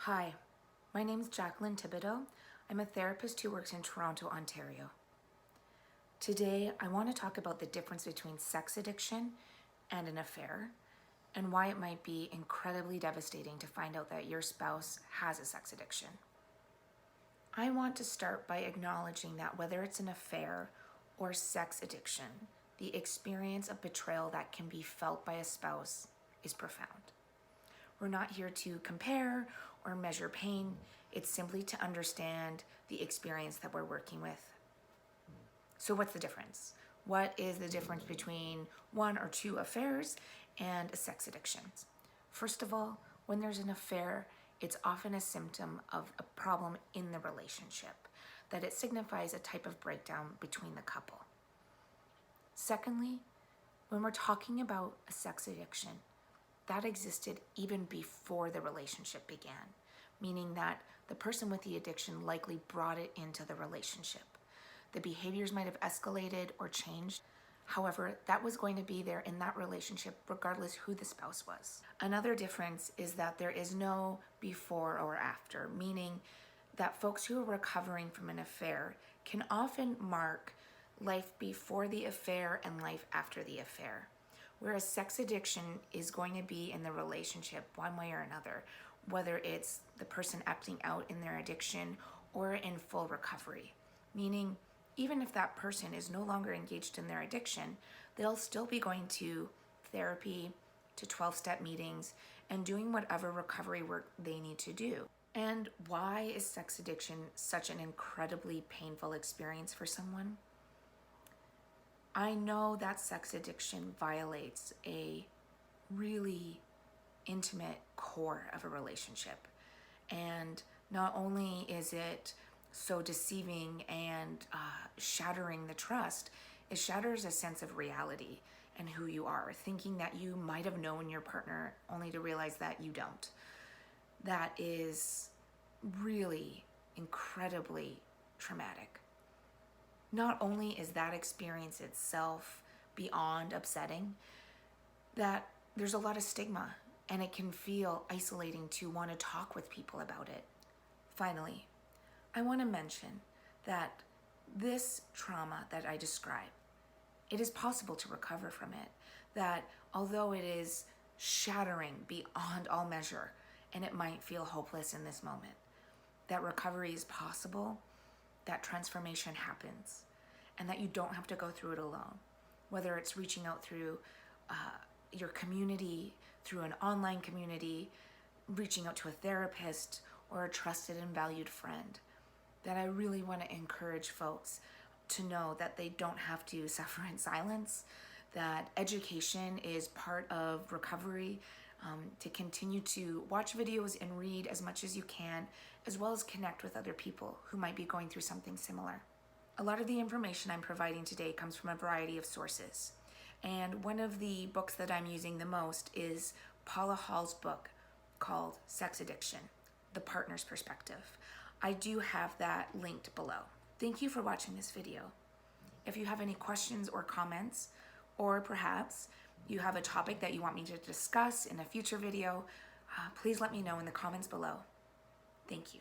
Hi, my name is Jacqueline Thibodeau. I'm a therapist who works in Toronto, Ontario. Today, I want to talk about the difference between sex addiction and an affair, and why it might be incredibly devastating to find out that your spouse has a sex addiction. I want to start by acknowledging that whether it's an affair or sex addiction, the experience of betrayal that can be felt by a spouse is profound. We're not here to compare or measure pain. It's simply to understand the experience that we're working with. So what's the difference? What is the difference between one or two affairs and a sex addiction? First of all, when there's an affair, it's often a symptom of a problem in the relationship, that it signifies a type of breakdown between the couple. Secondly, when we're talking about a sex addiction, that existed even before the relationship began, meaning that the person with the addiction likely brought it into the relationship. The behaviors might have escalated or changed. However, that was going to be there in that relationship regardless who the spouse was. Another difference is that there is no before or after, meaning that folks who are recovering from an affair can often mark life before the affair and life after the affair. Whereas sex addiction is going to be in the relationship one way or another, whether it's the person acting out in their addiction or in full recovery. Meaning, even if that person is no longer engaged in their addiction, they'll still be going to therapy, to 12-step meetings, and doing whatever recovery work they need to do. And why is sex addiction such an incredibly painful experience for someone? I know that sex addiction violates a really intimate core of a relationship. And not only is it so deceiving and shattering the trust, it shatters a sense of reality and who you are, thinking that you might have known your partner only to realize that you don't. That is really incredibly traumatic. Not only is that experience itself beyond upsetting, that there's a lot of stigma and it can feel isolating to want to talk with people about it. Finally, I want to mention that this trauma that I describe, it is possible to recover from it. That although it is shattering beyond all measure and it might feel hopeless in this moment, that recovery is possible, that transformation happens, and that you don't have to go through it alone. Whether it's reaching out through your community, through an online community, reaching out to a therapist or a trusted and valued friend, that I really want to encourage folks to know that they don't have to suffer in silence, that education is part of recovery, to continue to watch videos and read as much as you can, as well as connect with other people who might be going through something similar. A lot of the information I'm providing today comes from a variety of sources. And one of the books that I'm using the most is Paula Hall's book called Sex Addiction, The Partner's Perspective. I do have that linked below. Thank you for watching this video. If you have any questions or comments, or perhaps you have a topic that you want me to discuss in a future video, please let me know in the comments below. Thank you.